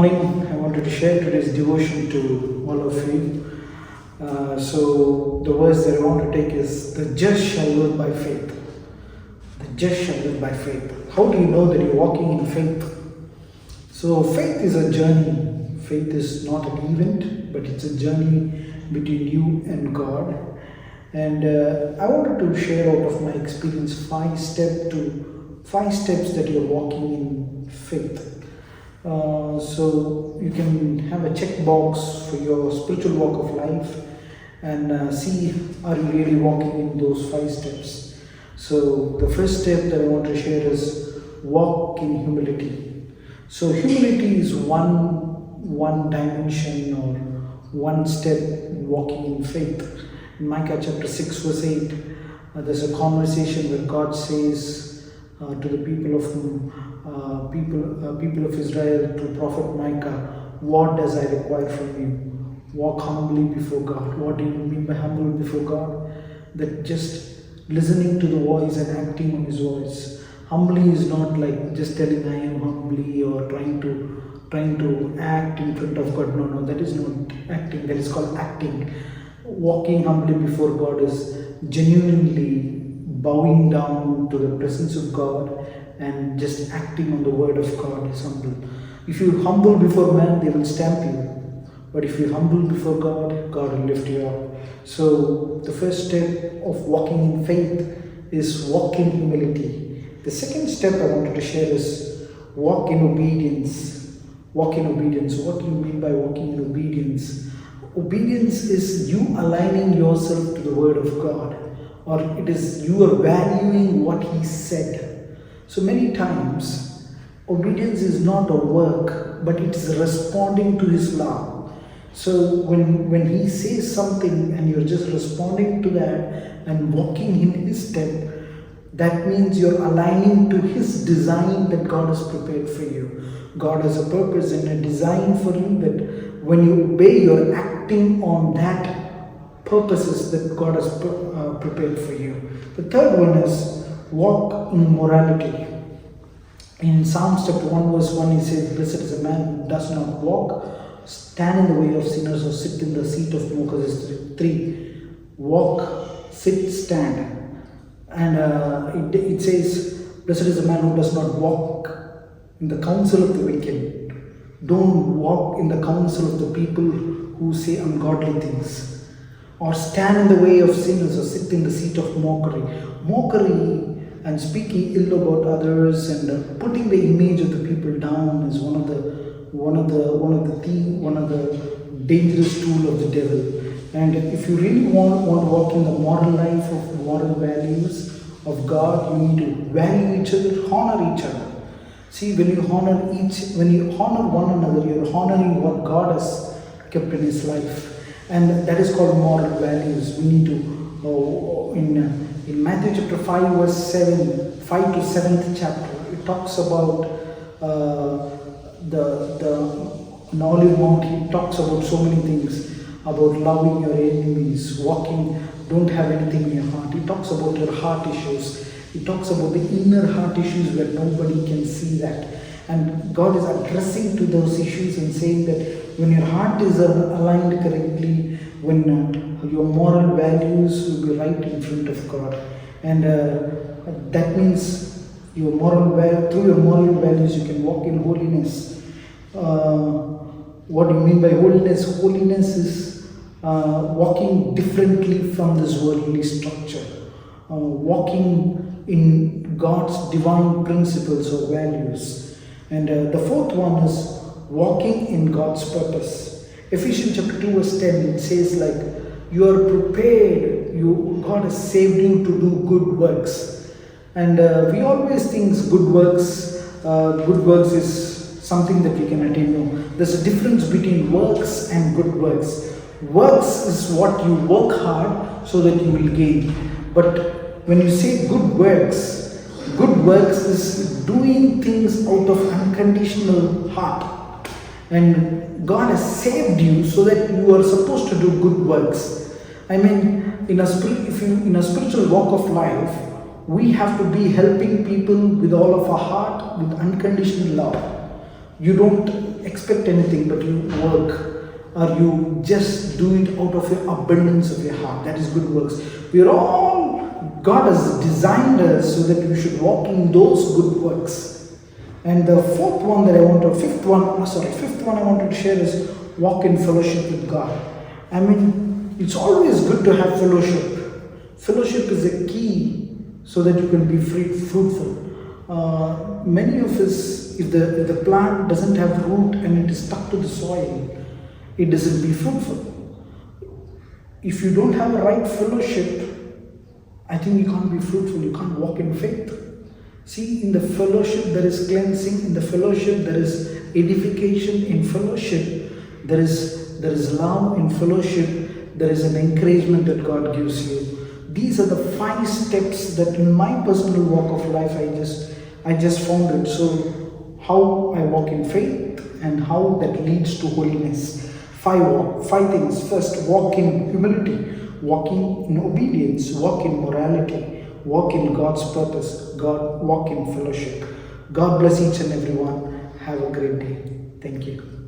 morning. I wanted to share today's devotion to all of you. So, the verse that I want to take is, "The just shall live by faith." The just shall live by faith. How do you know that you're walking in faith? So, faith is a journey. Faith is not an event, but it's a journey between you and God. And I wanted to share out of my experience five steps that you're walking in faith. So you can have a checkbox for your spiritual walk of life and see, are you really walking in those 5 steps. So the first step that I want to share is walk in humility. So humility is one dimension or one step in walking in faith. In Micah chapter 6 verse 8, there's a conversation where God says to the people of Israel, to prophet Micah, "What does I require from you? Walk humbly before God." What do you mean by humble before God? That just listening to the voice and acting on His voice. Humbly is not like just telling I am humbly or trying to act in front of God. No, that is not acting. That is called acting. Walking humbly before God is genuinely bowing down to the presence of God and just acting on the word of God is humble. If you humble before man, they will stamp you. But if you humble before God, God will lift you up. So the first step of walking in faith is walk in humility. The second step I wanted to share is walk in obedience. Walk in obedience. What do you mean by walking in obedience? Obedience is you aligning yourself to the word of God, or it is you are valuing what He said. So many times, obedience is not a work, but it's responding to His law. So when He says something and you're just responding to that and walking in His step, that means you're aligning to His design that God has prepared for you. God has a purpose and a design for you, that when you obey, you're acting on that purposes that God has prepared for you. The third one is walk in morality. In Psalms chapter 1 verse 1, He says, "Blessed is a man who does not walk, stand in the way of sinners, or sit in the seat of mockers." 3. Walk, sit, stand. And it says, "Blessed is the man who does not walk in the counsel of the wicked." Don't walk in the counsel of the people who say ungodly things. Or stand in the way of sinners, or sit in the seat of mockery. Mockery and speaking ill about others and putting the image of the people down is one of the dangerous tool of the devil. And if you really want to walk in the moral life of moral values of God, you need to value each other, honor each other. See, when you honor one another, you're honoring what God has kept in His life. And that is called moral values. We need to, in Matthew chapter 5 verse 7, 5 to 7th chapter, it talks about the Olive Mount. He talks about so many things, about loving your enemies, walking, don't have anything in your heart. He talks about your heart issues. He talks about the inner heart issues where nobody can see that. And God is addressing to those issues and saying that when your heart is aligned correctly, when your moral values will be right in front of God. And that means through your moral values you can walk in holiness. What do you mean by holiness? Holiness is walking differently from this worldly structure. Walking in God's divine principles or values. And the fourth one is walking in God's purpose. Ephesians chapter 2 verse 10, it says like, you are prepared, God has saved you to do good works. And we always think good works is something that we can attain. No, there's a difference between works and good works. Works is what you work hard so that you will gain. But when you say good works is doing things out of unconditional heart. And God has saved you so that you are supposed to do good works. I mean, in a spiritual walk of life, we have to be helping people with all of our heart, with unconditional love. You don't expect anything, but you work, or you just do it out of your abundance of your heart. That is good works. We are all, God has designed us so that we should walk in those good works. And the fifth one I wanted to share is walk in fellowship with God. I mean, it's always good to have fellowship. Fellowship is a key so that you can be fruitful. Many of us, if the plant doesn't have root and it is stuck to the soil, it doesn't be fruitful. If you don't have a right fellowship, I think you can't be fruitful. You can't walk in faith. See, in the fellowship there is cleansing. In the fellowship there is edification. In fellowship there is love. In fellowship there is an encouragement that God gives you. These are the 5 steps that in my personal walk of life I just found it. So how I walk in faith and how that leads to holiness. 5 things. First, walk in humility, walking in obedience, walk in morality, walk in God's purpose, walk in fellowship. God bless each and everyone. Have a great day. Thank you.